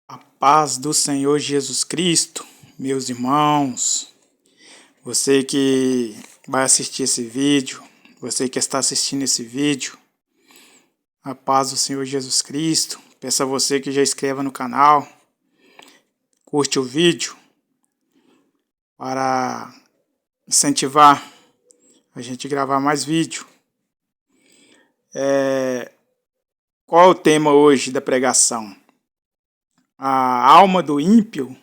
A paz do Senhor Jesus Cristo, meus irmãos, você que vai assistir esse vídeo, você que está assistindo esse vídeo, a paz do Senhor Jesus Cristo. Peço a você que já inscreva no canal, curte o vídeo para incentivar a gente a gravar mais vídeo. Qual é o tema hoje da pregação? A alma do ímpio,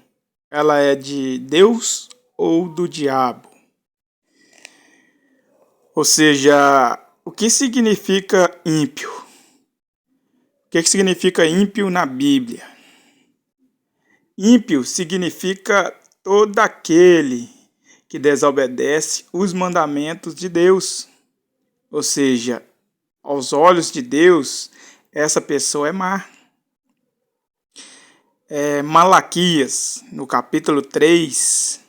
ela é de Deus ou do diabo? Ou seja, o que significa ímpio? O que significa ímpio na Bíblia? Ímpio significa todo aquele que desobedece os mandamentos de Deus. Ou seja, aos olhos de Deus, essa pessoa é má. Malaquias, no capítulo 3,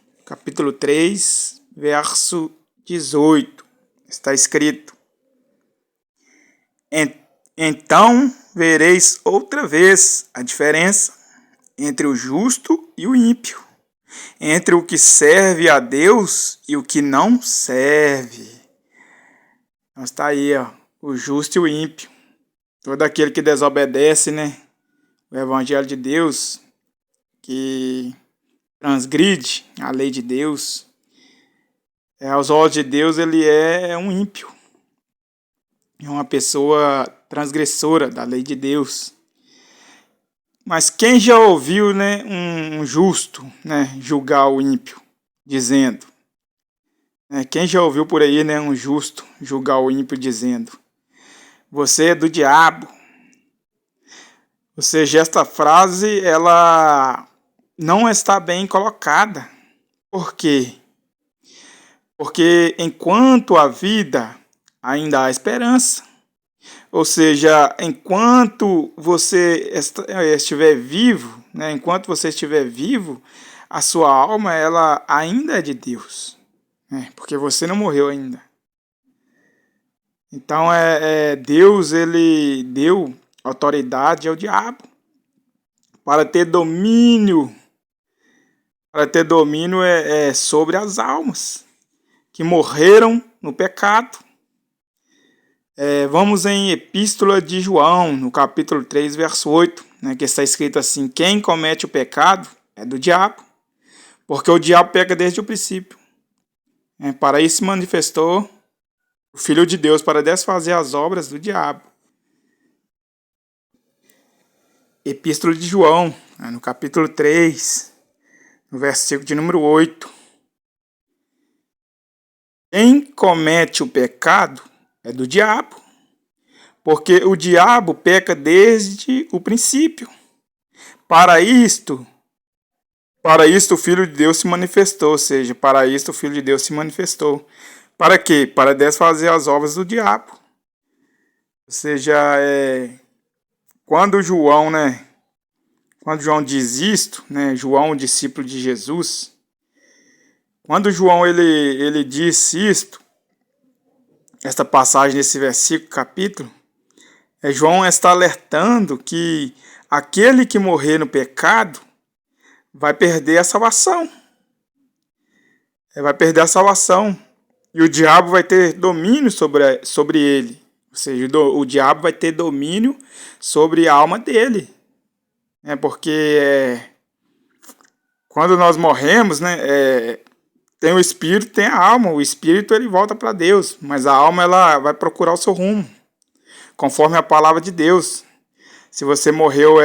verso 18, está escrito: Então vereis outra vez a diferença entre o justo e o ímpio, entre o que serve a Deus e o que não serve. Então está aí, o justo e o ímpio. Todo aquele que desobedece, o Evangelho de Deus, que transgride a lei de Deus, aos olhos de Deus ele é um ímpio, é uma pessoa transgressora da lei de Deus. Mas quem já ouviu um justo julgar o ímpio, dizendo? Quem já ouviu por aí um justo julgar o ímpio dizendo: você é do diabo? Ou seja, esta frase ela não está bem colocada. Por quê? Porque enquanto há vida, ainda há esperança. Ou seja, enquanto você estiver vivo, a sua alma ela ainda é de Deus, porque você não morreu ainda. Então Deus ele deu autoridade ao diabo para ter domínio, sobre as almas que morreram no pecado. Vamos em Epístola de João, no capítulo 3, verso 8, que está escrito assim: quem comete o pecado é do diabo, porque o diabo peca desde o princípio. Para isso se manifestou o Filho de Deus, para desfazer as obras do diabo. Epístola de João, no capítulo 3, no versículo de número 8. Quem comete o pecado é do diabo, porque o diabo peca desde o princípio. Para isto o Filho de Deus se manifestou, ou seja, para isto o Filho de Deus se manifestou. Para quê? Para desfazer as obras do diabo. Ou seja, quando João diz isto, João, o discípulo de Jesus, quando João ele disse isto, esta passagem nesse versículo, capítulo, João está alertando que aquele que morrer no pecado vai perder a salvação. Vai perder a salvação. E o diabo vai ter domínio sobre ele. Ou seja, o diabo vai ter domínio sobre a alma dele. Porque quando nós morremos, tem o espírito, tem a alma. O espírito ele volta para Deus, mas a alma ela vai procurar o seu rumo, conforme a palavra de Deus. Se você morreu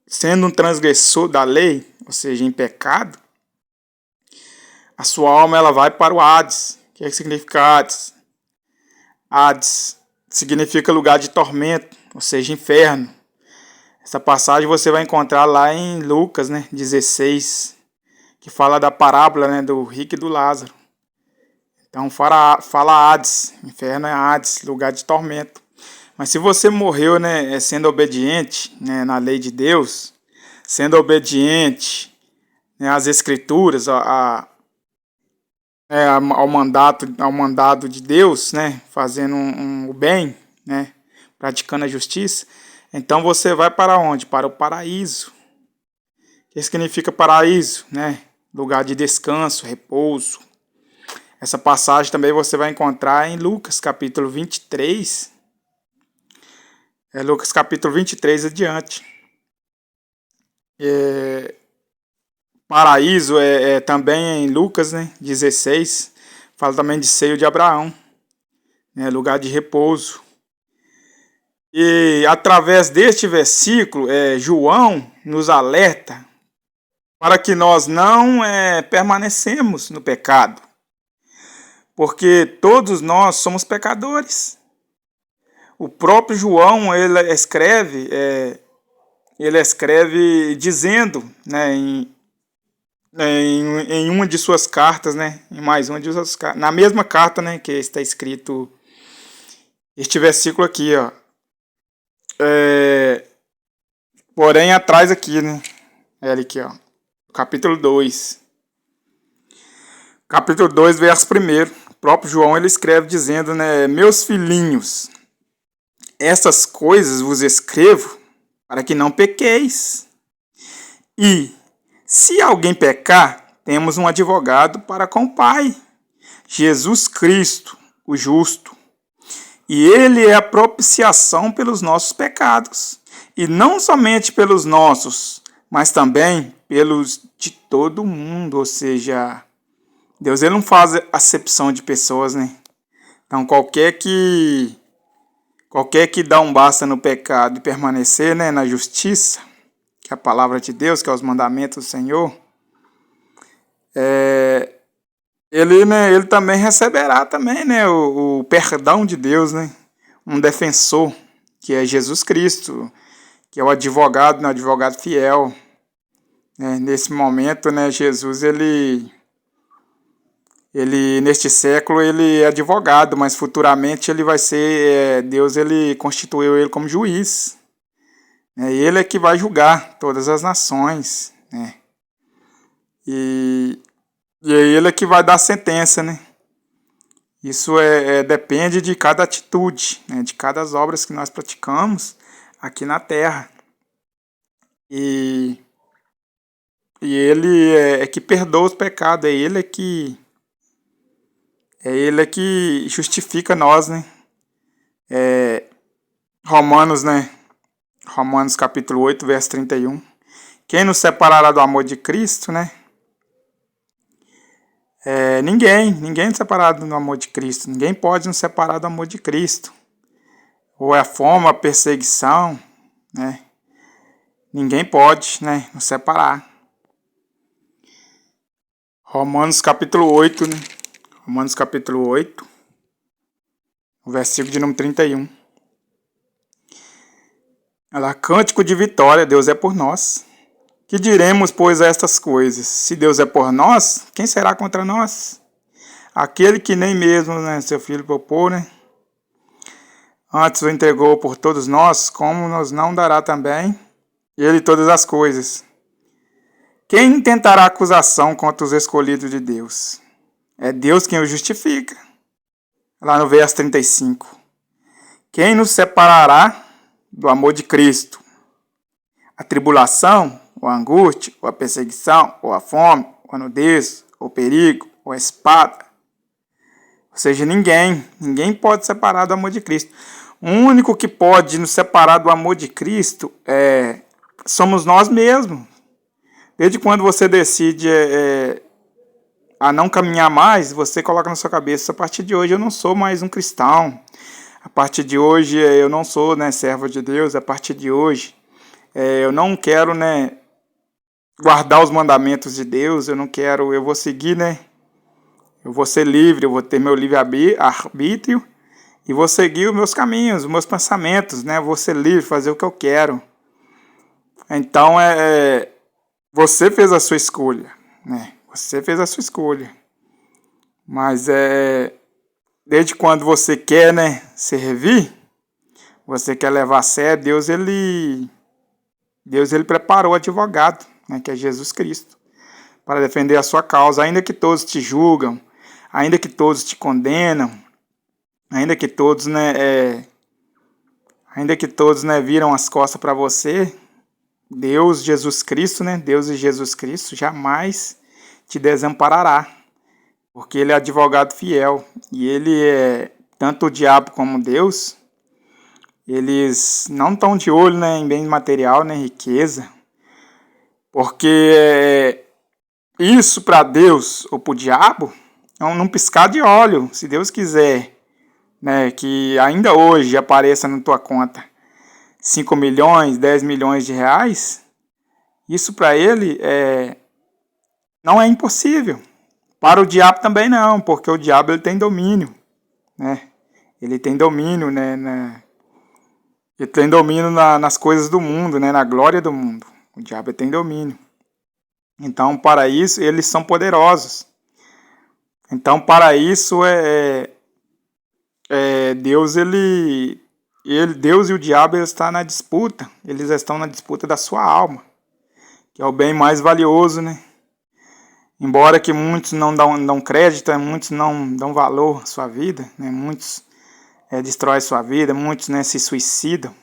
sendo um transgressor da lei, ou seja, em pecado, a sua alma ela vai para o Hades. O que significa Hades? Hades significa lugar de tormento, ou seja, inferno. Essa passagem você vai encontrar lá em Lucas 16, que fala da parábola do rico e do Lázaro. Então fala Hades, inferno é Hades, lugar de tormento. Mas se você morreu sendo obediente na lei de Deus, sendo obediente às Escrituras, ao mandado de Deus, fazendo o bem, praticando a justiça, então você vai para onde? Para o paraíso. O que significa paraíso, né? Lugar de descanso, repouso. Essa passagem também você vai encontrar em Lucas capítulo 23. Lucas capítulo 23 adiante. Paraíso é também em Lucas, né, 16. Fala também de seio de Abraão, né, lugar de repouso. E através deste versículo, João nos alerta para que nós não permanecemos no pecado. Porque todos nós somos pecadores. O próprio João, ele escreve dizendo, né, em uma de suas cartas, né, em mais uma de suas cartas, na mesma carta, né, que está escrito este versículo aqui, ó. Porém, atrás aqui, né, ele aqui, ó, capítulo 2. Capítulo 2, verso 1. O próprio João, ele escreve dizendo, né, meus filhinhos, essas coisas vos escrevo para que não pequeis. E, se alguém pecar, temos um advogado para com o Pai, Jesus Cristo, o justo. E ele é a propiciação pelos nossos pecados. E não somente pelos nossos, mas também pelos de todo mundo. Ou seja, Deus, ele não faz acepção de pessoas, né? Então, qualquer que dá um basta no pecado e permanecer, né, na justiça, que é a palavra de Deus, que é os mandamentos do Senhor, ele também receberá também, né, o perdão de Deus, né? Um defensor, que é Jesus Cristo, que é o advogado, né, o advogado fiel. Nesse momento, né, Jesus, ele neste século ele é advogado, mas futuramente ele vai ser, Deus ele constituiu ele como juiz. Ele é que vai julgar todas as nações, né? E ele é que vai dar a sentença, né? Isso depende de cada atitude, né? De cada obras que nós praticamos aqui na terra. E ele é que perdoa os pecados, é ele que justifica nós, né? Romanos, né? Romanos capítulo 8, verso 31. Quem nos separará do amor de Cristo, né? Ninguém nos separará do amor de Cristo. Ninguém pode nos separar do amor de Cristo. Ou é a fome, a perseguição, né? Ninguém pode, né, nos separar. Romanos capítulo 8, né? Romanos capítulo 8, o versículo de número 31. Ela, cântico de vitória, Deus é por nós. Que diremos, pois, a estas coisas? Se Deus é por nós, quem será contra nós? Aquele que nem mesmo, né, seu filho poupou, né? Antes o entregou por todos nós, como nos não dará também ele todas as coisas? Quem tentará acusação contra os escolhidos de Deus? É Deus quem o justifica. Lá no verso 35. Quem nos separará do amor de Cristo? A tribulação, ou a angústia, ou a perseguição, ou a fome, ou a nudez, ou o perigo, ou a espada. Ou seja, ninguém pode separar do amor de Cristo. O único que pode nos separar do amor de Cristo somos nós mesmos. Desde quando você decide a não caminhar mais, você coloca na sua cabeça, a partir de hoje eu não sou mais um cristão. A partir de hoje eu não sou, né, servo de Deus. A partir de hoje eu não quero, né, guardar os mandamentos de Deus. Eu vou seguir, né? Eu vou ser livre, eu vou ter meu livre-arbítrio e vou seguir os meus caminhos, os meus pensamentos, né? Eu vou ser livre, fazer o que eu quero. Então, você fez a sua escolha, né? Você fez a sua escolha. Mas desde quando você quer, né, servir, você quer levar a sério, Deus ele preparou o advogado, né, que é Jesus Cristo, para defender a sua causa, ainda que todos te julgam, ainda que todos te condenam, ainda que todos, né, Ainda que todos, né, viram as costas para você, Deus, Jesus Cristo, né, Deus e Jesus Cristo jamais te desamparará, porque Ele é advogado fiel e Ele é tanto o diabo como Deus. Eles não estão de olho, né, em bem material, né, riqueza, porque isso para Deus ou para o diabo é num piscar de olho. Se Deus quiser, né, que ainda hoje apareça na tua conta 5 milhões, 10 milhões de reais, isso para ele não é impossível. Para o diabo também não, porque o diabo ele tem domínio, né? Ele tem domínio, né, ele tem domínio nas coisas do mundo, né, na glória do mundo. O diabo tem domínio. Então, para isso, eles são poderosos. Então, para isso, Deus, Deus e o diabo estão na disputa. Eles estão na disputa da sua alma, que é o bem mais valioso, né? Embora que muitos não dão crédito, muitos não dão valor à sua vida, né? Muitos destroem sua vida, muitos, né, se suicidam.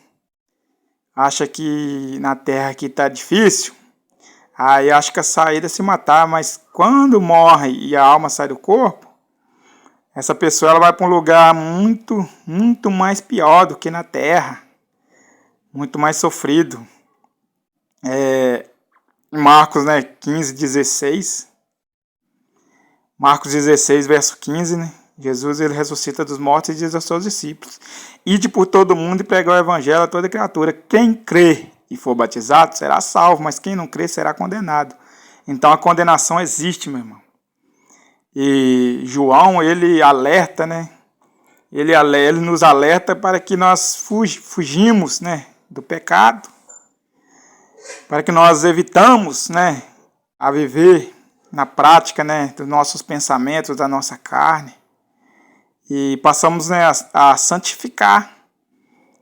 Acha que na terra aqui está difícil. Aí acha que a saída é se matar, mas quando morre e a alma sai do corpo, essa pessoa ela vai para um lugar muito, muito mais pior do que na terra, muito mais sofrido. Marcos, né, 15:16, Marcos 16, verso 15, né, Jesus ele ressuscita dos mortos e diz aos seus discípulos: ide por todo mundo e pregar o evangelho a toda criatura. Quem crê e for batizado será salvo, mas quem não crê será condenado. Então a condenação existe, meu irmão. E João, ele alerta, né? Ele nos alerta para que nós fugimos, né, do pecado, para que nós evitamos, né, a viver na prática, né, dos nossos pensamentos, da nossa carne, e passamos, né, a santificar,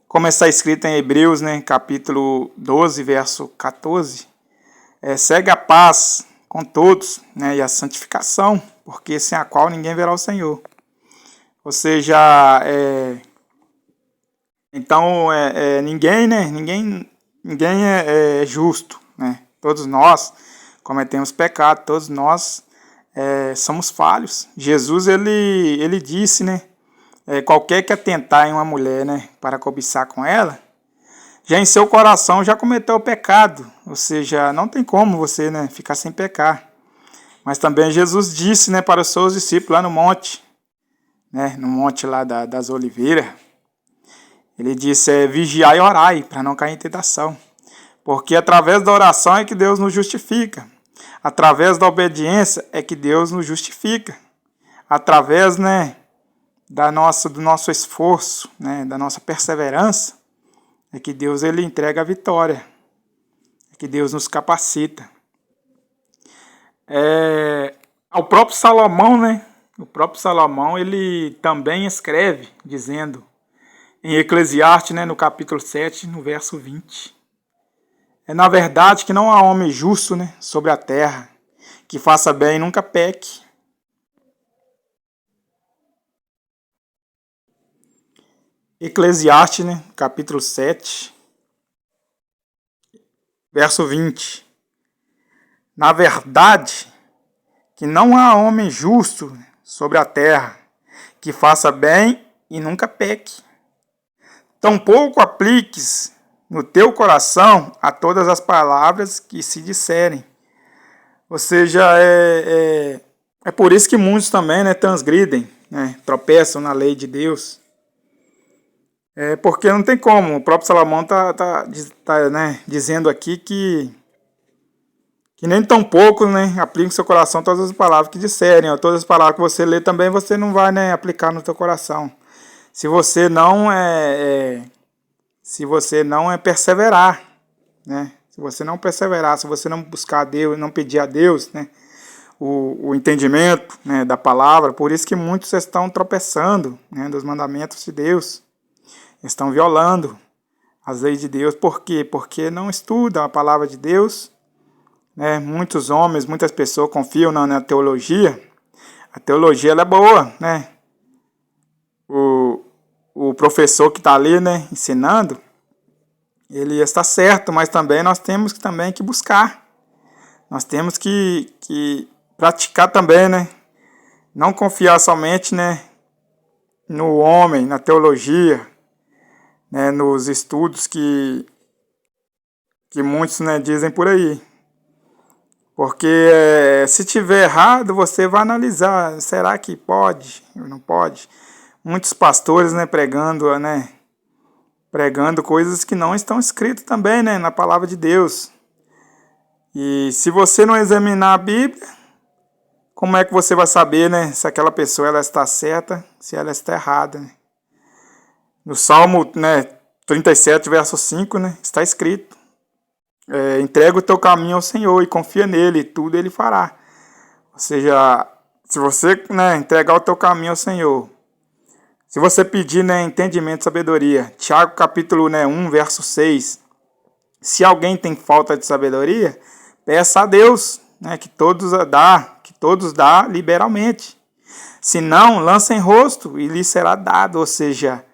como está escrito em Hebreus, né, capítulo 12, verso 14, segue a paz com todos, né, e a santificação, porque sem a qual ninguém verá o Senhor. Ou seja, então ninguém, né, ninguém é justo, né? Todos nós cometemos pecado, todos nós somos falhos. Jesus ele disse, né, qualquer que atentar em uma mulher, né, para cobiçar com ela, já em seu coração já cometeu o pecado. Ou seja, não tem como você, né, ficar sem pecar. Mas também Jesus disse, né, para os seus discípulos lá no monte, né, no monte lá das oliveiras, ele disse, vigiai e orai, para não cair em tentação. Porque através da oração é que Deus nos justifica. Através da obediência é que Deus nos justifica. Através, né, do nosso esforço, né, da nossa perseverança, é que Deus ele entrega a vitória. É que Deus nos capacita. Ao próprio Salomão, né? O próprio Salomão, ele também escreve, dizendo, em Eclesiastes, né, no capítulo 7, no verso 20, na verdade que não há homem justo, né, sobre a terra, que faça bem e nunca peque. Eclesiastes, né, capítulo 7, verso 20. Na verdade que não há homem justo sobre a terra, que faça bem e nunca peque. Tampouco apliques no teu coração a todas as palavras que se disserem. Ou seja, é por isso que muitos também, né, transgridem, né, tropeçam na lei de Deus. Porque não tem como. O próprio Salomão está né, dizendo aqui que nem tão pouco, né, aplique no seu coração todas as palavras que disserem. Ó, todas as palavras que você lê também você não vai, né, aplicar no teu coração. Se você não perseverar, né? Se você não perseverar, se você não buscar a Deus, não pedir a Deus, né, o entendimento, né, da palavra, por isso que muitos estão tropeçando, né, dos mandamentos de Deus, estão violando as leis de Deus. Por quê? Porque não estudam a palavra de Deus, né? Muitos homens, muitas pessoas confiam na teologia. A teologia ela é boa, né? o professor que está ali, né, ensinando, ele está certo, mas também nós temos também que buscar. Nós temos que praticar também, né? Não confiar somente, né, no homem, na teologia, né, nos estudos que muitos, né, dizem por aí. Porque se tiver errado, você vai analisar, será que pode ou não pode? Muitos pastores, né, pregando coisas que não estão escritas também, né, na palavra de Deus. E se você não examinar a Bíblia, como é que você vai saber, né, se aquela pessoa ela está certa, se ela está errada, né? No Salmo, né, 37, verso 5, né, está escrito: entrega o teu caminho ao Senhor e confia nele, e tudo ele fará. Ou seja, se você, né, entregar o teu caminho ao Senhor, se você pedir, né, entendimento e sabedoria, Tiago capítulo, né, 1, verso 6, se alguém tem falta de sabedoria, peça a Deus, né, que todos dá liberalmente. Se não, lança em rosto e lhe será dado. Ou seja,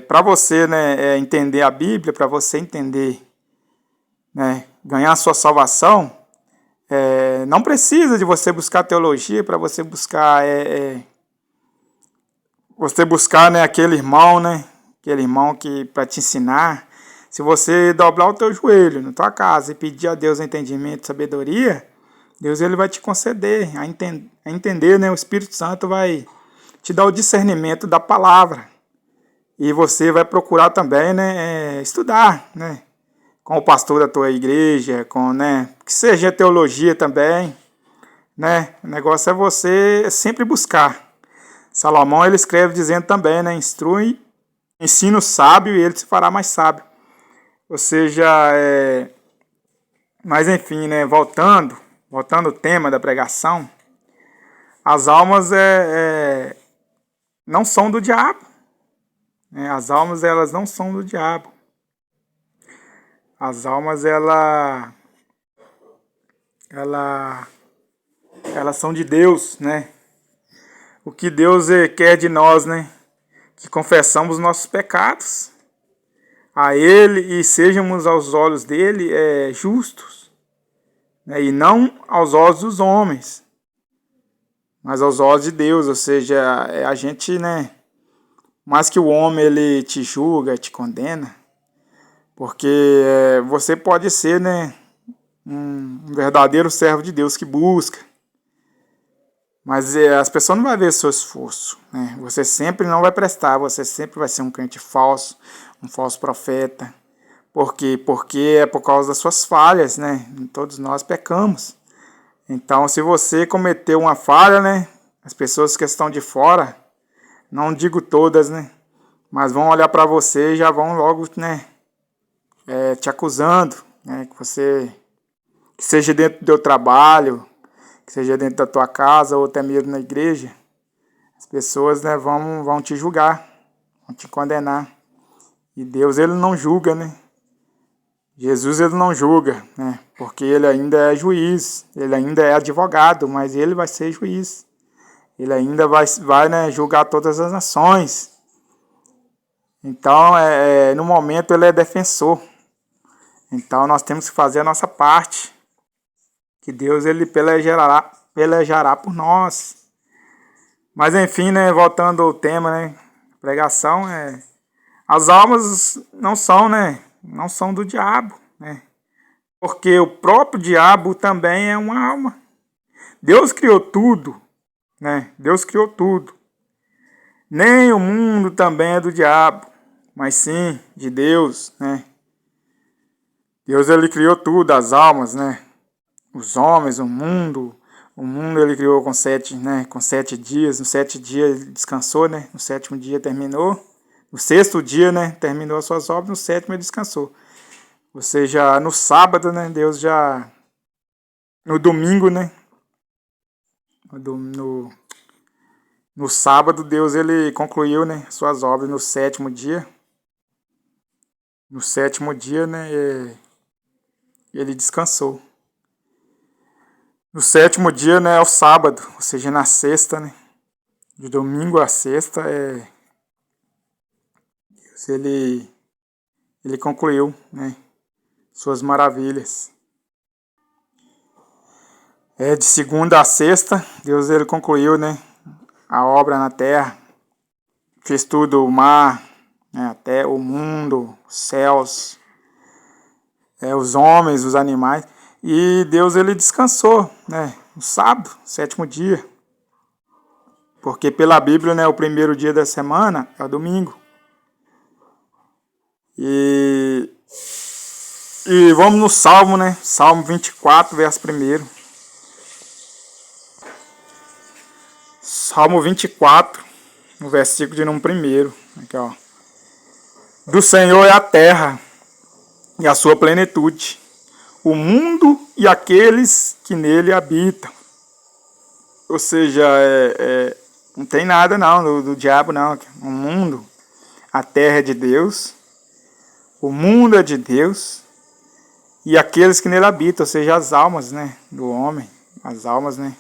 para você, né, entender a Bíblia, para você entender, né, ganhar a sua salvação, não precisa de você buscar teologia, para você buscar né, aquele irmão, que para te ensinar. Se você dobrar o teu joelho na tua casa e pedir a Deus entendimento e sabedoria, Deus ele vai te conceder a entender, né? O Espírito Santo vai te dar o discernimento da palavra. E você vai procurar também, né, estudar, né, com o pastor da tua igreja, né, que seja teologia também, né? O negócio é você sempre buscar. Salomão ele escreve dizendo também, né, ensina o sábio e ele se fará mais sábio. Ou seja, mas enfim, né, voltando ao tema da pregação, as almas não são do diabo, né? As almas elas não são do diabo. As almas elas são de Deus, né? O que Deus quer de nós, né? Que confessamos nossos pecados a Ele e sejamos aos olhos dele justos, né? E não aos olhos dos homens, mas aos olhos de Deus. Ou seja, a gente, né? Mais que o homem ele te julga, te condena, porque você pode ser, né, um verdadeiro servo de Deus que busca, mas as pessoas não vão ver seu esforço, né? Você sempre não vai prestar, você sempre vai ser um crente falso, um falso profeta. Por quê? Porque é por causa das suas falhas, né? Todos nós pecamos. Então, se você cometeu uma falha, né, as pessoas que estão de fora, não digo todas, né, mas vão olhar para você e já vão logo, né, te acusando, né, que seja dentro do teu trabalho, que seja dentro da tua casa ou até mesmo na igreja, as pessoas, né, vão te julgar, vão te condenar. E Deus ele não julga, né? Jesus ele não julga, né? Porque ele ainda é juiz, ele ainda é advogado, mas ele vai ser juiz. Ele ainda vai né, julgar todas as nações. Então, no momento ele é defensor. Então nós temos que fazer a nossa parte, que Deus ele pelejará por nós. Mas enfim, né, voltando ao tema, né, pregação, as almas não são, né, não são do diabo, né, porque o próprio diabo também é uma alma. Deus criou tudo, né, Deus criou tudo. Nem o mundo também é do diabo, mas sim de Deus, né. Deus ele criou tudo, as almas, né, os homens, o mundo. O mundo ele criou com 7 dias. No 7 dias ele descansou, né? No 7º dia terminou. No 6º dia, né? Terminou as suas obras. No 7º ele descansou. Ou seja, no sábado, né? Deus já... No domingo, né? No sábado, Deus ele concluiu, né? Suas obras no 7º dia. No 7º dia, né? Ele descansou. No 7º dia, né, é o sábado, ou seja, na sexta, né? De domingo a sexta Deus, ele concluiu, né, suas maravilhas. De segunda a sexta, Deus ele concluiu, né, a obra na terra. Fez tudo, o mar, né, até o mundo, os céus, os homens, os animais. E Deus ele descansou, né, no sábado, sétimo dia. Porque pela Bíblia, né, o primeiro dia da semana é o domingo. E vamos no Salmo, né? Salmo 24, verso 1. Salmo 24, no versículo de número 1. Aqui, ó. Do Senhor é a terra e a sua plenitude, o mundo e aqueles que nele habitam. Ou seja, não tem nada não do diabo não. O mundo, a terra é de Deus, o mundo é de Deus e aqueles que nele habitam, ou seja, as almas, né, do homem, as almas, né,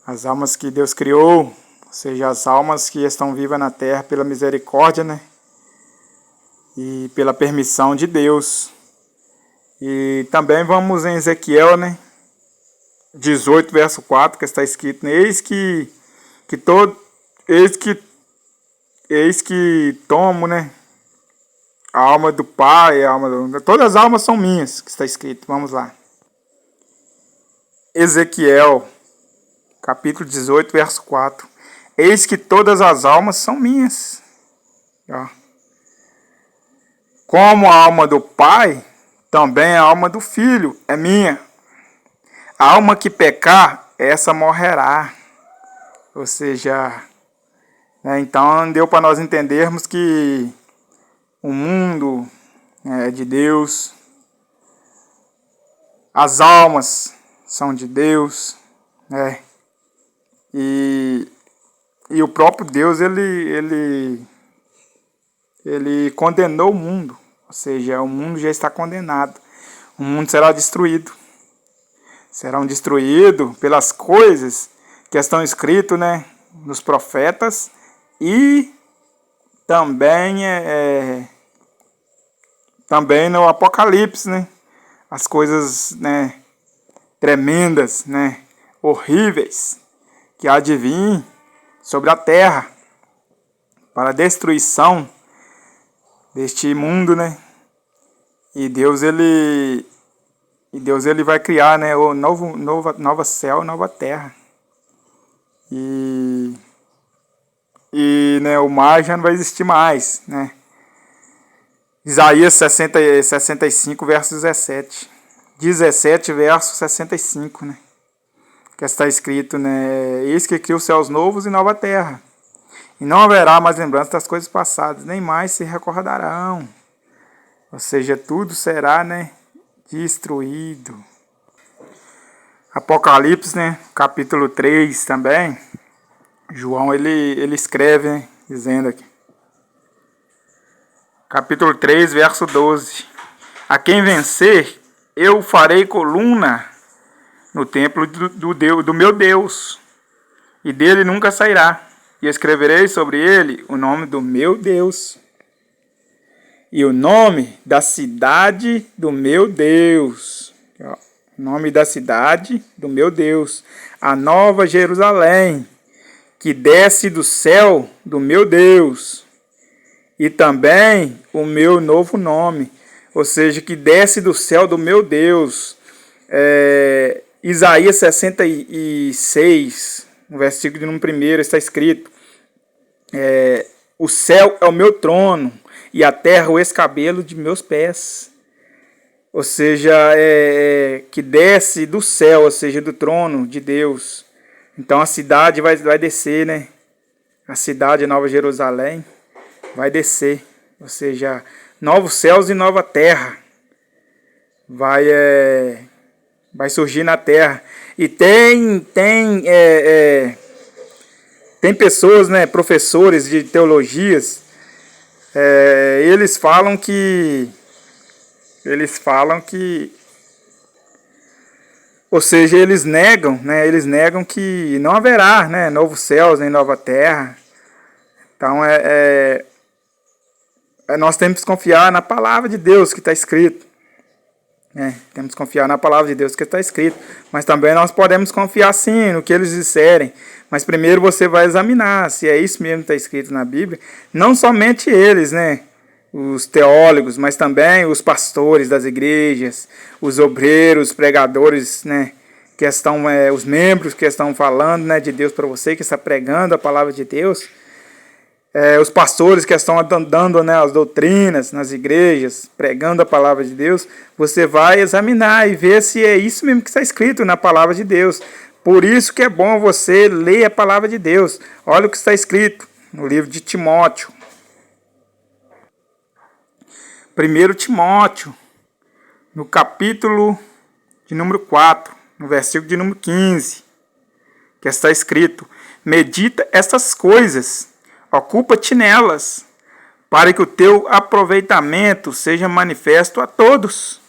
as almas que Deus criou, ou seja, as almas que estão vivas na terra pela misericórdia, né, e pela permissão de Deus. E também vamos em Ezequiel, né, 18, verso 4, que está escrito, né, eis que tomo, né, a alma do Pai, todas as almas são minhas, que está escrito. Vamos lá. Ezequiel, capítulo 18, verso 4. Eis que todas as almas são minhas. Ó. Como a alma do Pai, também a alma do Filho é minha. A alma que pecar, essa morrerá. Ou seja, né, então deu para nós entendermos que o mundo é de Deus, as almas são de Deus, né? E o próprio Deus ele condenou o mundo, ou seja, o mundo já está condenado, o mundo será destruído, serão destruídos pelas coisas que estão escritas, né, nos profetas e também no Apocalipse, né? As coisas, né, tremendas, né, horríveis que há de vir sobre a terra para a destruição deste mundo, né? E Deus ele vai criar, né, o nova céu, nova terra. E né, o mar já não vai existir mais, né? Isaías 65, verso 17. 17, verso 65, né? Que está escrito, né? Eis que cria os céus novos e nova terra. E não haverá mais lembrança das coisas passadas, nem mais se recordarão. Ou seja, tudo será, né, destruído. Apocalipse, né, capítulo 3 também. João ele escreve, né, dizendo aqui. Capítulo 3, verso 12. A quem vencer, eu farei coluna no templo do meu Deus, e dele nunca sairá. E escreverei sobre ele o nome do meu Deus, e o nome da cidade do meu Deus. O nome da cidade do meu Deus, a nova Jerusalém, que desce do céu do meu Deus, e também o meu novo nome, ou seja, que desce do céu do meu Deus. Isaías 66, no versículo de 1 está escrito, o céu é o meu trono, e a terra o escabelo de meus pés. Ou seja, que desce do céu, ou seja, do trono de Deus. Então a cidade vai descer, né? A cidade Nova Jerusalém vai descer, ou seja, novos céus e nova terra vai surgir na terra. E tem pessoas, né, professores de teologias, eles falam que, ou seja, eles negam que não haverá, né, novos céus nem nova terra. Então nós temos que confiar na palavra de Deus que está escrito. Temos que confiar na palavra de Deus que está escrito. Mas também nós podemos confiar sim no que eles disserem. Mas primeiro você vai examinar se é isso mesmo que está escrito na Bíblia. Não somente eles, né? Os teólogos, mas também os pastores das igrejas, os obreiros, pregadores, né? Que estão, os membros que estão falando, né, de Deus para você, que está pregando a palavra de Deus. Os pastores que estão dando, né, as doutrinas nas igrejas, pregando a palavra de Deus, você vai examinar e ver se é isso mesmo que está escrito na palavra de Deus. Por isso que é bom você ler a palavra de Deus. Olha o que está escrito no livro de Timóteo. 1 Timóteo, no capítulo de número 4, no versículo de número 15, que está escrito: medita estas coisas, ocupa-te nelas, para que o teu aproveitamento seja manifesto a todos.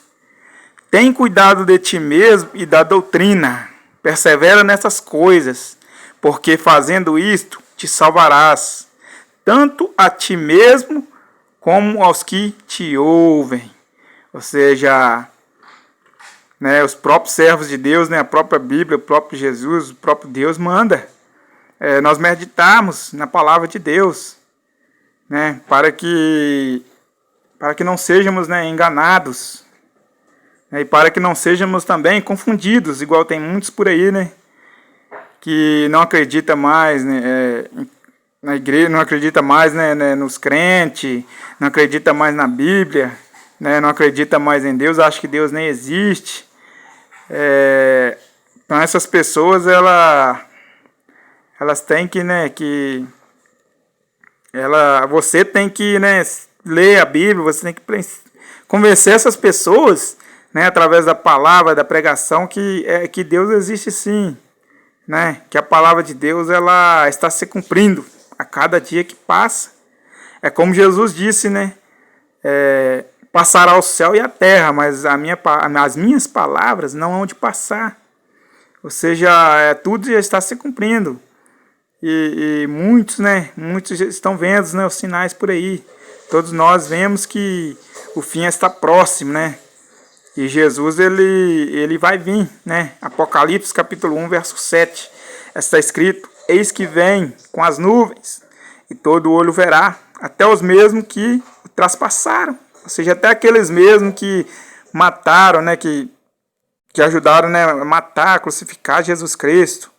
Tem cuidado de ti mesmo e da doutrina, persevera nessas coisas, porque fazendo isto te salvarás, tanto a ti mesmo como aos que te ouvem. Ou seja, né, os próprios servos de Deus, né, a própria Bíblia, o próprio Jesus, o próprio Deus manda nós meditarmos na palavra de Deus, né, para que não sejamos, né, enganados, né, e para que não sejamos também confundidos, igual tem muitos por aí, né, que não acredita mais, né, na igreja, não acredita mais, né, nos crentes, não acredita mais na Bíblia, né, não acredita mais em Deus, acha que Deus nem existe. Então essas pessoas, elas têm que, né, você tem que, né, ler a Bíblia, você tem que convencer essas pessoas, né, através da palavra, da pregação, que Deus existe sim, né, que a palavra de Deus ela está se cumprindo a cada dia que passa. É como Jesus disse, né, passará o céu e a terra, mas as minhas palavras não hão de passar. Ou seja, tudo já está se cumprindo. E muitos, né, muitos estão vendo, né, os sinais por aí. Todos nós vemos que o fim está próximo, né? E Jesus, ele vai vir, né? Apocalipse capítulo 1, verso 7. Está escrito: eis que vem com as nuvens, e todo olho verá, até os mesmos que o traspassaram. Ou seja, até aqueles mesmos que mataram, né, que ajudaram, né, a matar, crucificar Jesus Cristo.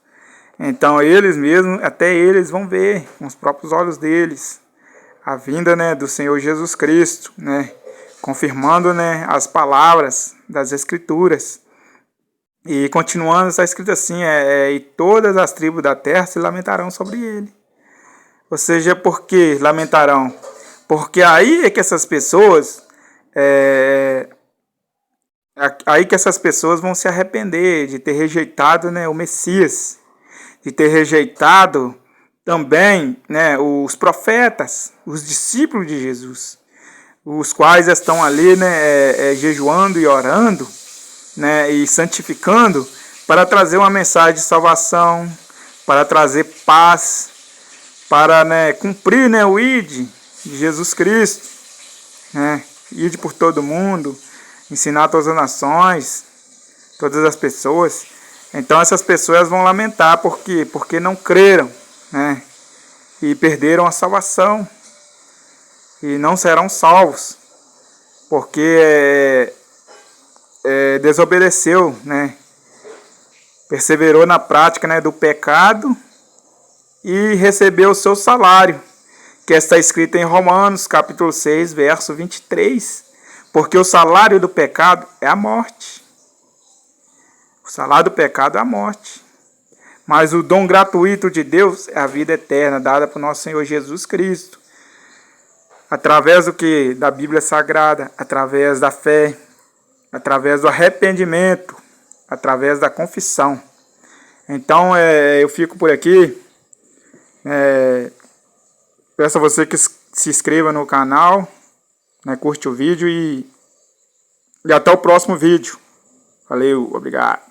Então eles mesmos, até eles vão ver com os próprios olhos deles a vinda, né, do Senhor Jesus Cristo, né, confirmando, né, as palavras das Escrituras. E continuando, está escrito assim: e todas as tribos da terra se lamentarão sobre ele. Ou seja, por que lamentarão? Porque aí é que essas pessoas vão se arrepender de ter rejeitado, né, o Messias, de ter rejeitado também, né, os profetas, os discípulos de Jesus, os quais estão ali, né, jejuando e orando, né, e santificando para trazer uma mensagem de salvação, para trazer paz, para, né, cumprir, né, o ID de Jesus Cristo, né, ID por todo mundo, ensinar todas as nações, todas as pessoas. Então essas pessoas vão lamentar porque não creram, né, e perderam a salvação e não serão salvos, porque desobedeceu, né, perseverou na prática, né, do pecado e recebeu o seu salário, que está escrito em Romanos capítulo 6, verso 23, porque o salário do pecado é a morte. O salário do pecado é a morte. Mas o dom gratuito de Deus é a vida eterna, dada por nosso Senhor Jesus Cristo. Através do que? Da Bíblia Sagrada, através da fé, através do arrependimento, através da confissão. Então, eu fico por aqui. Peço a você que se inscreva no canal, né, curte o vídeo e até o próximo vídeo. Valeu, obrigado.